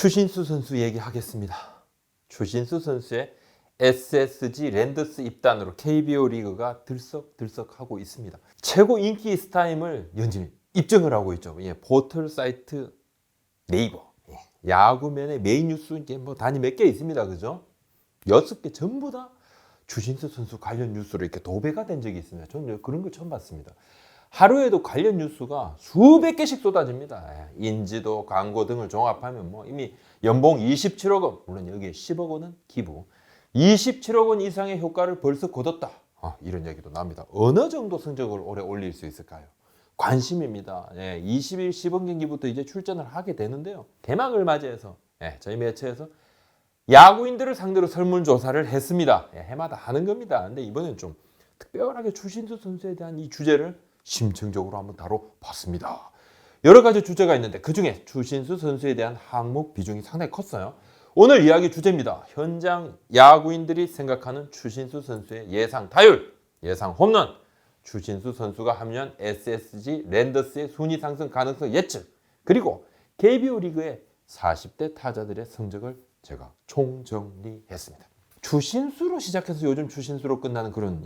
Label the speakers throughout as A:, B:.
A: 추신수 선수 얘기하겠습니다. 추신수 선수의 SSG 랜더스 입단으로 KBO 리그가 들썩들썩하고 있습니다. 최고 인기 스타임을 연진 입증을 하고 있죠. 포털 사이트 네이버 야구면의 메인 뉴스 이게 뭐 단위 몇 개 있습니다, 그죠? 6개 전부 다 추신수 선수 관련 뉴스로 이렇게 도배가 된 적이 있습니다. 저는 그런 걸 처음 봤습니다. 하루에도 관련 뉴스가 수백 개씩 쏟아집니다. 인지도, 광고 등을 종합하면 뭐 이미 연봉 27억 원, 물론 여기에 10억 원은 기부, 27억 원 이상의 효과를 벌써 거뒀다. 이런 얘기도 납니다. 어느 정도 성적을 올해 올릴 수 있을까요? 관심입니다. 20일 시범 경기부터 이제 출전을 하게 되는데요. 개막을 맞이해서 저희 매체에서 야구인들을 상대로 설문조사를 했습니다. 해마다 하는 겁니다. 근데 이번엔 좀 특별하게 추신수 선수에 대한 이 주제를 심층적으로 한번 다뤄봤습니다. 여러 가지 주제가 있는데 그중에 추신수 선수에 대한 항목 비중이 상당히 컸어요. 오늘 이야기 주제입니다. 현장 야구인들이 생각하는 추신수 선수의 예상 타율, 예상 홈런, 추신수 선수가 합류한 SSG 랜더스의 순위 상승 가능성 예측, 그리고 KBO 리그의 40대 타자들의 성적을 제가 총정리했습니다. 추신수로 시작해서 요즘 추신수로 끝나는 그런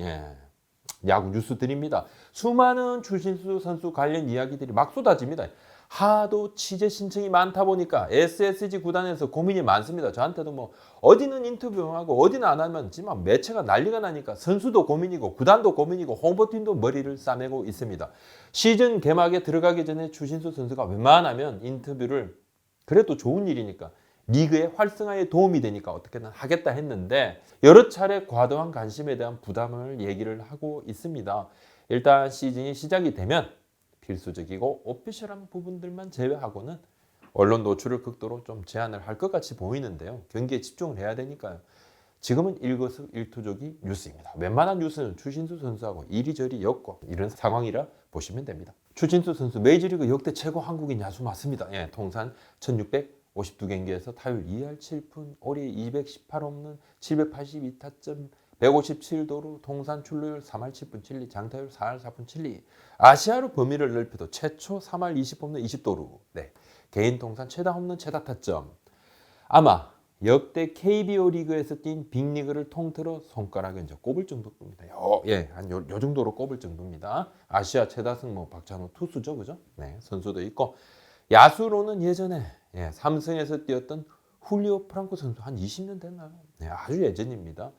A: 야구 뉴스들입니다. 수많은 추신수 선수 관련 이야기들이 막 쏟아집니다. 하도 취재 신청이 많다 보니까 SSG 구단에서 고민이 많습니다. 저한테도 뭐 어디는 인터뷰하고 어디는 안 하면 지만 매체가 난리가 나니까 선수도 고민이고 구단도 고민이고 홍보팀도 머리를 싸매고 있습니다. 시즌 개막에 들어가기 전에 추신수 선수가 웬만하면 인터뷰를 그래도 좋은 일이니까 리그의 활성화에 도움이 되니까 어떻게든 하겠다 했는데 여러 차례 과도한 관심에 대한 부담을 얘기를 하고 있습니다. 일단 시즌이 시작이 되면 필수적이고 오피셜한 부분들만 제외하고는 언론 노출을 극도로 좀 제한을 할 것 같이 보이는데요. 경기에 집중을 해야 되니까요. 지금은 일거수일투족이 뉴스입니다. 웬만한 뉴스는 추신수 선수하고 이리저리 엮고 이런 상황이라 보시면 됩니다. 추신수 선수 메이저리그 역대 최고 한국인 야수 맞습니다. 통산 1652경기에서 타율 2할 7푼, 올해 218홈런, 782타점, 157도루, 통산 출루율 3할 7푼 7리, 장타율 4할 4푼 7리. 아시아로 범위를 넓혀도 최초 3할 20홈런 20도루. 개인 통산 최다 홈런 최다 타점. 아마 역대 KBO 리그에서 뛴 빅리그를 통틀어 손가락에 이제 꼽을 정도입니다. 요 정도로 꼽을 정도입니다. 아시아 최다승 박찬호 투수죠, 그죠? 선수도 있고 야수로는 예전에 삼성에서 뛰었던 훌리오 프랑코 선수 한 20년 됐나요? 아주 예전입니다.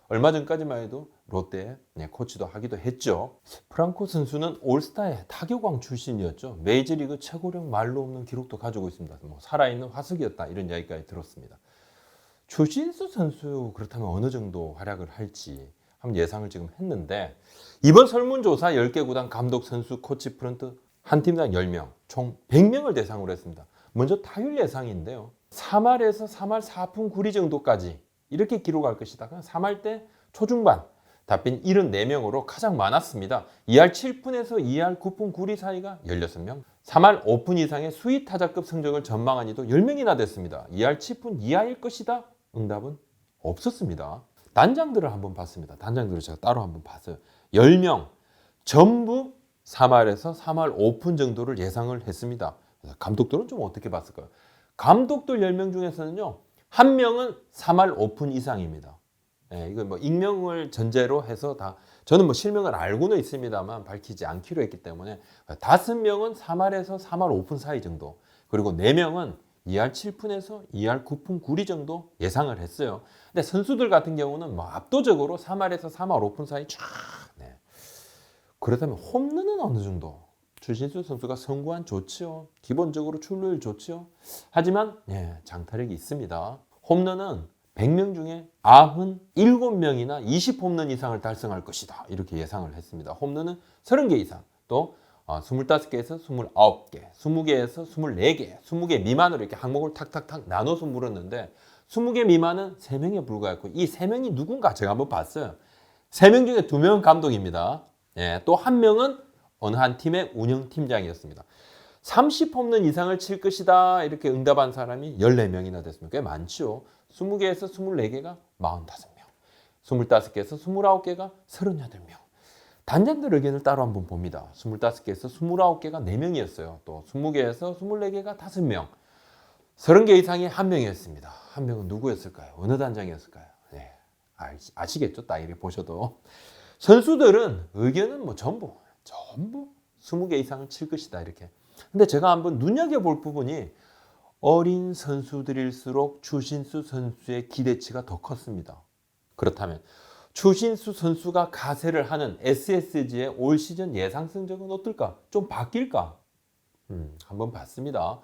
A: 얼마 전까지만 해도 롯데 코치도 하기도 했죠. 프랑코 선수는 올스타의 타격왕 출신이었죠. 메이저리그 최고령 말로 없는 기록도 가지고 있습니다. 살아있는 화석이었다 이런 이야기까지 들었습니다. 추신수 선수 그렇다면 어느 정도 활약을 할지 한번 예상을 지금 했는데 이번 설문조사 10개 구단 감독, 선수, 코치, 프런트 한 팀당 10명, 총 100명을 대상으로 했습니다. 먼저 타율 예상인데요. 3할에서 3할 4푼 9리 정도까지 이렇게 기록할 것이다. 3할 때 초중반 답변 74명으로 가장 많았습니다. 2할 7푼에서 2할 9푼 9리 사이가 16명, 3할 5푼 이상의 수위 타자급 성적을 전망한 이도 10명이나 됐습니다. 2할 7푼 이하일 것이다? 응답은 없었습니다. 단장들을 한번 봤습니다. 단장들을 제가 따로 한번 봤어요. 10명 전부 3할에서 3할 5푼 정도를 예상을 했습니다. 감독들은 좀 어떻게 봤을까요? 감독들 10명 중에서는요. 한 명은 3할 5푼 이상입니다. 이거 익명을 전제로 해서 다 저는 실명을 알고는 있습니다만 밝히지 않기로 했기 때문에 5명은 3할에서 3할 5푼 사이 정도, 그리고 4명은 2할 7푼에서 2할 9푼 9리 정도 예상을 했어요. 근데 선수들 같은 경우는 압도적으로 3할에서 3할 5푼 사이 쫙. 그렇다면 홈런은 어느 정도? 추신수 선수가 선구안 좋지요. 기본적으로 출루율 좋지요. 하지만 장타력이 있습니다. 홈런은 100명 중에 97명이나 20홈런 이상을 달성할 것이다. 이렇게 예상을 했습니다. 홈런은 30개 이상, 또 25개에서 29개, 20개에서 24개, 20개 미만으로 이렇게 항목을 탁탁탁 나눠서 물었는데 20개 미만은 3명에 불과했고 이 3명이 누군가 제가 한번 봤어요. 3명 중에 2명은 감독입니다. 또 1명은 어느 한 팀의 운영팀장이었습니다. 30홈런 이상을 칠 것이다 이렇게 응답한 사람이 14명이나 됐습니다. 꽤 많죠. 20개에서 24개가 45명, 25개에서 29개가 38명. 단장들 의견을 따로 한번 봅니다. 25개에서 29개가 4명이었어요. 또 20개에서 24개가 5명. 30개 이상이 한 명이었습니다. 한 명은 누구였을까요? 어느 단장이었을까요? 네, 아시겠죠? 딱 이렇게 보셔도. 선수들은 의견은 뭐 전부 20개 이상은 칠 것이다 이렇게. 근데 제가 한번 눈여겨볼 부분이 어린 선수들일수록 추신수 선수의 기대치가 더 컸습니다. 그렇다면 추신수 선수가 가세를 하는 SSG의 올 시즌 예상 성적은 어떨까? 좀 바뀔까? 한번 봤습니다.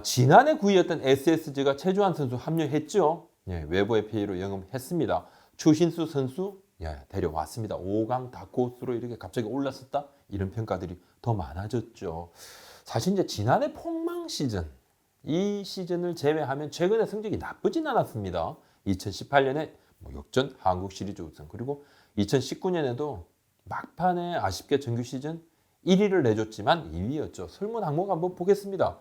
A: 지난해 9위였던 SSG가 최주환 선수 합류했죠. 예, 외부 FA로 영입했습니다. 추신수 선수 데려왔습니다. 5강 다크호스로 이렇게 갑자기 올랐었다? 이런 평가들이 더 많아졌죠. 사실 이제 지난해 폭망 시즌, 이 시즌을 제외하면 최근에 성적이 나쁘진 않았습니다. 2018년에 역전 한국 시리즈 우승, 그리고 2019년에도 막판에 아쉽게 정규 시즌 1위를 내줬지만 2위였죠. 설문 항목 한번 보겠습니다.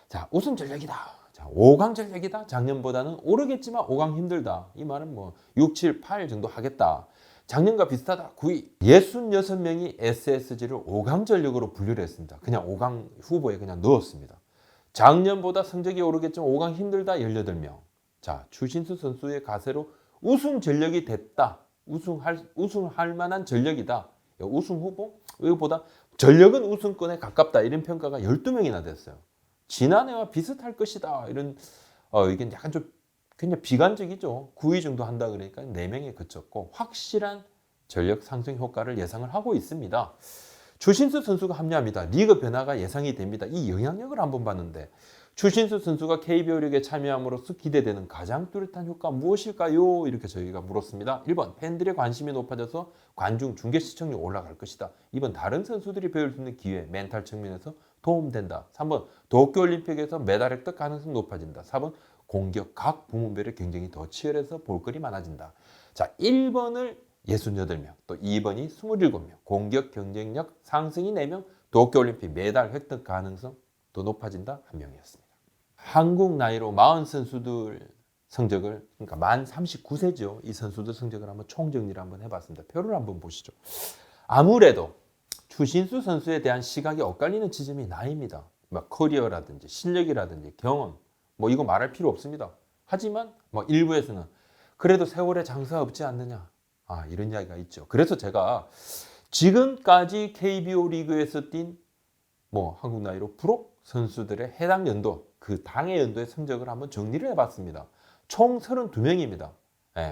A: 자, 우승 전략이다. 자, 5강 전략이다. 작년보다는 오르겠지만 5강 힘들다. 이 말은 6, 7, 8 정도 하겠다. 작년과 비슷하다. 9위. 66명이 SSG를 5강 전력으로 분류를 했습니다. 그냥 5강 후보에 그냥 넣었습니다. 작년보다 성적이 오르겠지만 5강 힘들다. 18명. 자, 추신수 선수의 가세로 우승 전력이 됐다. 우승할 만한 전력이다. 우승 후보? 이거보다 전력은 우승권에 가깝다. 이런 평가가 12명이나 됐어요. 지난해와 비슷할 것이다. 이런 이게 약간 좀 그냥 비관적이죠. 9위 정도 한다 그러니까 4명에 그쳤고 확실한 전력 상승 효과를 예상을 하고 있습니다. 추신수 선수가 합류합니다. 리그 변화가 예상이 됩니다. 이 영향력을 한번 봤는데 추신수 선수가 KBO 리그에 참여함으로써 기대되는 가장 뚜렷한 효과 무엇일까요? 이렇게 저희가 물었습니다. 1번 팬들의 관심이 높아져서 관중 중계 시청률이 올라갈 것이다. 2번 다른 선수들이 배울 수 있는 기회, 멘탈 측면에서 도움된다. 3번 도쿄올림픽에서 메달 획득 가능성이 높아진다. 4번 공격 각 부문별의 경쟁이 더 치열해서 볼거리 많아진다. 자, 1번을 68명, 또 2번이 27명, 공격 경쟁력 상승이 4명, 도쿄올림픽 메달 획득 가능성 더 높아진다. 1명이었습니다. 한국 나이로 40 선수들 성적을, 그러니까 만 39세죠. 이 선수들 성적을 한번 총정리를 한번 해봤습니다. 표를 한번 보시죠. 아무래도 추신수 선수에 대한 시각이 엇갈리는 지점이 나이입니다. 커리어라든지 실력이라든지 경험, 이거 말할 필요 없습니다. 하지만 일부에서는 그래도 세월에 장사 없지 않느냐, 이런 이야기가 있죠. 그래서 제가 지금까지 KBO 리그에서 뛴 한국 나이로 프로 선수들의 해당 연도, 그 당의 연도의 성적을 한번 정리를 해봤습니다. 총 32명입니다.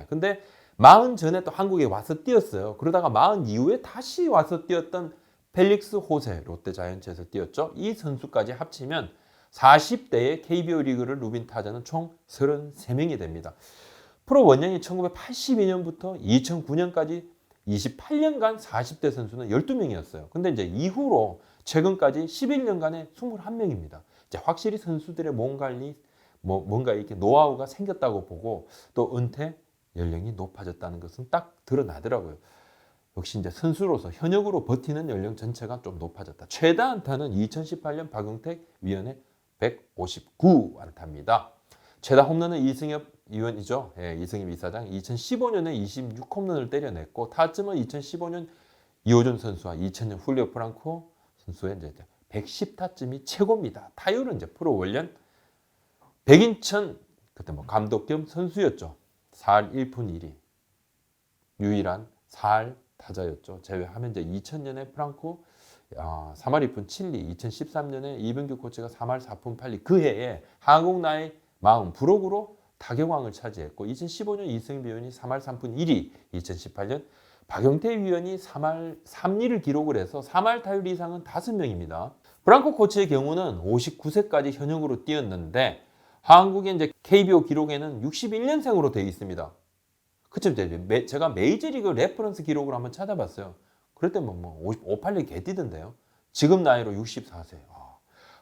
A: 근데 40 전에 또 한국에 와서 뛰었어요. 그러다가 40 이후에 다시 와서 뛰었던 펠릭스 호세, 롯데자이언츠에서 뛰었죠. 이 선수까지 합치면 40대의 KBO 리그를 누빈 타자는 총 33명이 됩니다. 프로 원년이 1982년부터 2009년까지 28년간 40대 선수는 12명이었어요. 근데 이제 이후로 최근까지 11년간에 21명입니다. 이제 확실히 선수들의 몸 관리, 뭔가 이렇게 노하우가 생겼다고 보고 또 은퇴 연령이 높아졌다는 것은 딱 드러나더라고요. 역시 이제 선수로서 현역으로 버티는 연령 전체가 좀 높아졌다. 최다 안타는 2018년 박용택 위원의 159 안타입니다. 최다 홈런은 이승엽 위원이죠. 이승엽 이사장 2015년에 26 홈런을 때려냈고 타점은 2015년 이호준 선수와 2000년 훌리오 프랑코 선수의 이제 110타점이 최고입니다. 타율은 이제 프로 원년 백인천 그때 감독 겸 선수였죠. 4할 1푼 1리 유일한 4할 타자였죠. 제외하면 이제 2000년에 프랑코 3할 2푼 7리, 2013년에 이병규 코치가 3할 4푼 8리 그 해에 한국 나이 40 부록으로 타격왕을 차지했고 2015년 이승엽 위원이 3할 3푼 1리, 2018년 박용태 위원이 3할 3리를 기록을 해서 3할 타율 이상은 5명입니다. 프랑코 코치의 경우는 59세까지 현역으로 뛰었는데 한국의 이제 KBO 기록에는 61년생으로 되어 있습니다. 그쵸? 제가 메이저리그 레퍼런스 기록을 한번 찾아봤어요. 그럴 때 58년 개 뛰던데요. 지금 나이로 64세.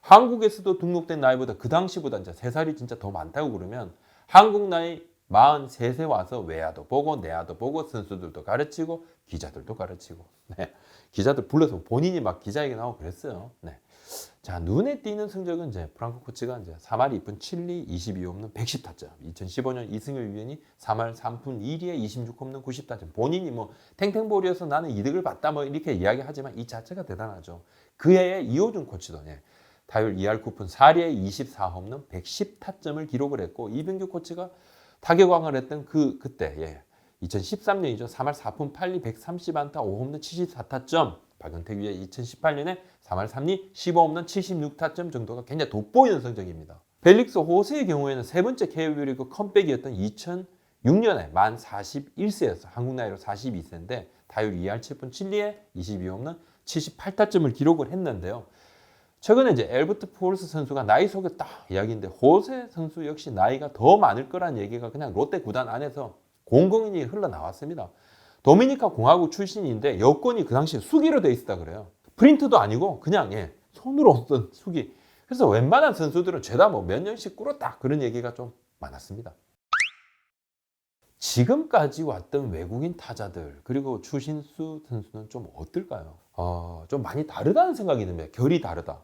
A: 한국에서도 등록된 나이보다 그 당시보다 이제 3살이 진짜 더 많다고 그러면 한국 나이 43세 와서 외야도 보고 내야도 보고 선수들도 가르치고 기자들도 가르치고 기자들 불러서 본인이 막 기자회견 하고 그랬어요. 자, 눈에 띄는 성적은 이제 프랑코 코치가 이제 3할 2푼 7리 22홈런 110타점. 2015년 이승엽 위원이 3할 3푼 2리에 26홈런 90타점. 본인이 탱탱볼이어서 나는 이득을 봤다 이렇게 이야기하지만 이 자체가 대단하죠. 그 해에 이호준 코치도 타율 2할 9푼 4리에 24홈런 110타점을 기록을 했고 이병규 코치가 타격왕을 했던 그때 2013년이죠. 3할 4푼 8리 130안타 5홈런 74타점. 박용택 위에 2018년에 3할 3리 15홈런 76타점 정도가 굉장히 돋보이는 성적입니다. 펠릭스 호세의 경우에는 세 번째 KBO 리그 컴백이었던 2006년에 만 41세였어. 한국 나이로 42세인데 타율 2할 7푼 7리에 22홈런 78타점을 기록을 했는데요. 최근에 이제 엘버트 푸올스 선수가 나이 속였다 이야기인데 호세 선수 역시 나이가 더 많을 거란 얘기가 그냥 롯데 구단 안에서 공공연히 흘러나왔습니다. 도미니카 공화국 출신인데 여권이 그 당시에 수기로 돼 있었다 그래요. 프린트도 아니고 그냥 손으로 쓴 수기. 그래서 웬만한 선수들은 죄다 뭐 몇 년씩 꿇었다 그런 얘기가 좀 많았습니다. 지금까지 왔던 외국인 타자들 그리고 추신수 선수는 좀 어떨까요? 좀 많이 다르다는 생각이 듭니다. 결이 다르다.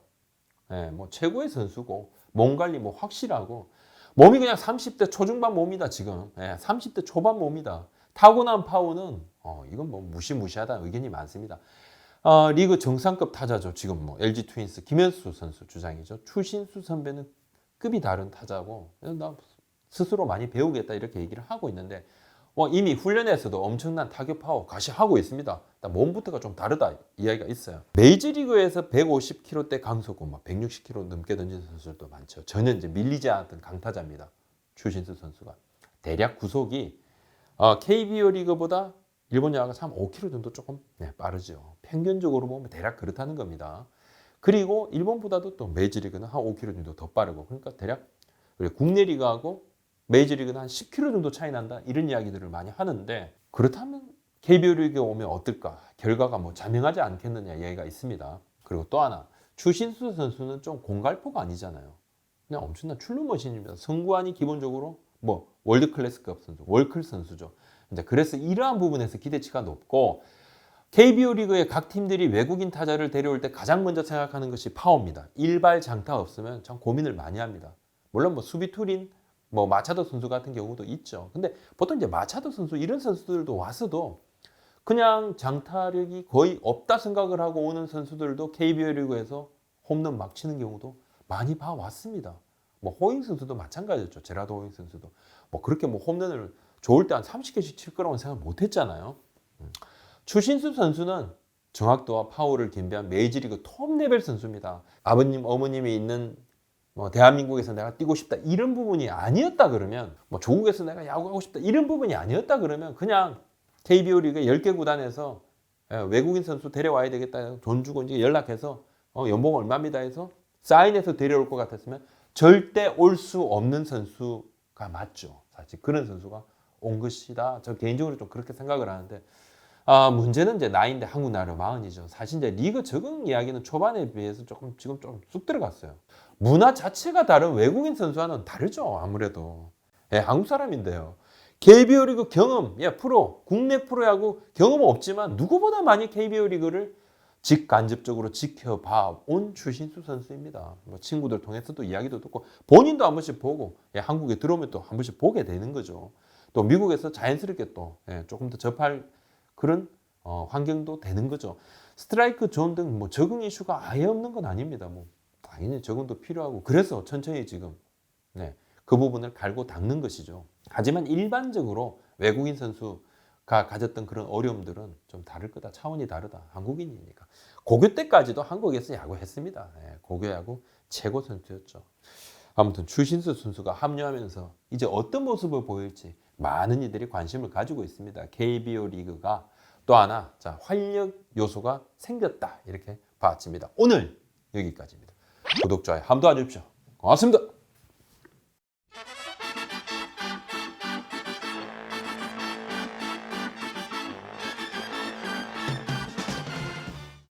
A: 뭐 최고의 선수고 몸 관리 뭐 확실하고 몸이 그냥 30대 초중반 몸이다 지금. 30대 초반 몸이다. 타고난 파워는 이건 뭐 무시무시하다는 의견이 많습니다. 리그 정상급 타자죠. 지금 뭐 LG 트윈스 김현수 선수 주장이죠. 추신수 선배는 급이 다른 타자고 나 스스로 많이 배우겠다 이렇게 얘기를 하고 있는데 이미 훈련에서도 엄청난 타격 파워 과시하고 있습니다. 몸부터가 좀 다르다 이야기가 있어요. 메이저리그에서 150km대 강속구, 160km 넘게 던지는 선수들도 많죠. 전혀 이제 밀리지 않았던 강타자입니다. 추신수 선수가 대략 구속이 KBO 리그보다 일본 야구가 5km 정도 조금 빠르죠. 평균적으로 보면 대략 그렇다는 겁니다. 그리고 일본보다도 또 메이저리그는 한 5km 정도 더 빠르고 그러니까 대략 국내 리그하고 메이저리그는 한 10km 정도 차이 난다 이런 이야기들을 많이 하는데 그렇다면 KBO 리그에 오면 어떨까? 결과가 뭐 자명하지 않겠느냐 이야기가 있습니다. 그리고 또 하나 추신수 선수는 좀 공갈포가 아니잖아요. 그냥 엄청난 출루머신입니다. 성구안이 기본적으로 뭐 월드 클래스급 선수, 월클 선수죠. 이제 그래서 이러한 부분에서 기대치가 높고 KBO 리그의 각 팀들이 외국인 타자를 데려올 때 가장 먼저 생각하는 것이 파워입니다. 일발 장타 없으면 참 고민을 많이 합니다. 물론 뭐 수비 투린 뭐 마차도 선수 같은 경우도 있죠. 근데 보통 이제 마차도 선수 이런 선수들도 와서도 그냥 장타력이 거의 없다 생각을 하고 오는 선수들도 KBO 리그에서 홈런 막 치는 경우도 많이 봐왔습니다. 뭐 호잉 선수도 마찬가지였죠. 제라드 호잉 선수도 뭐 그렇게 뭐 홈런을 좋을 때 한 30개씩 칠 거라고 생각 못 했잖아요. 추신수 선수는 정확도와 파워를 겸비한 메이저리그 톱 레벨 선수입니다. 아버님, 어머님이 있는 대한민국에서 내가 뛰고 싶다 이런 부분이 아니었다 그러면 조국에서 내가 야구하고 싶다 이런 부분이 아니었다 그러면 그냥 KBO 리그 10개 구단에서 외국인 선수 데려와야 되겠다 돈 주고 이제 연락해서 연봉 얼마입니다 해서 사인해서 데려올 것 같았으면 절대 올 수 없는 선수가 맞죠. 사실 그런 선수가 온 것이다. 저 개인적으로 좀 그렇게 생각을 하는데 문제는 이제 나이인데 한국 나이로 40이죠. 사실 이제 리그 적응 이야기는 초반에 비해서 지금 좀 쑥 들어갔어요. 문화 자체가 다른 외국인 선수와는 다르죠. 아무래도 한국 사람인데요. KBO 리그 경험, 프로, 국내 프로야구 경험은 없지만 누구보다 많이 KBO 리그를 직간접적으로 지켜봐 온 추신수 선수입니다. 친구들 통해서도 이야기도 듣고 본인도 한 번씩 보고 한국에 들어오면 또 한 번씩 보게 되는 거죠. 또 미국에서 자연스럽게 또 조금 더 접할 그런 환경도 되는 거죠. 스트라이크 존 등 적응 이슈가 아예 없는 건 아닙니다. 당연히 적응도 필요하고 그래서 천천히 지금 그 부분을 갈고 닦는 것이죠. 하지만 일반적으로 외국인 선수가 가졌던 그런 어려움들은 좀 다를 거다. 차원이 다르다. 한국인이니까. 고교 때까지도 한국에서 야구했습니다. 고교 야구 최고 선수였죠. 아무튼 추신수 선수가 합류하면서 이제 어떤 모습을 보일지 많은 이들이 관심을 가지고 있습니다. KBO 리그가 또 하나 활력 요소가 생겼다 이렇게 봐집니다. 오늘 여기까지입니다. 구독, 좋아요 한번 도와주십시오. 고맙습니다.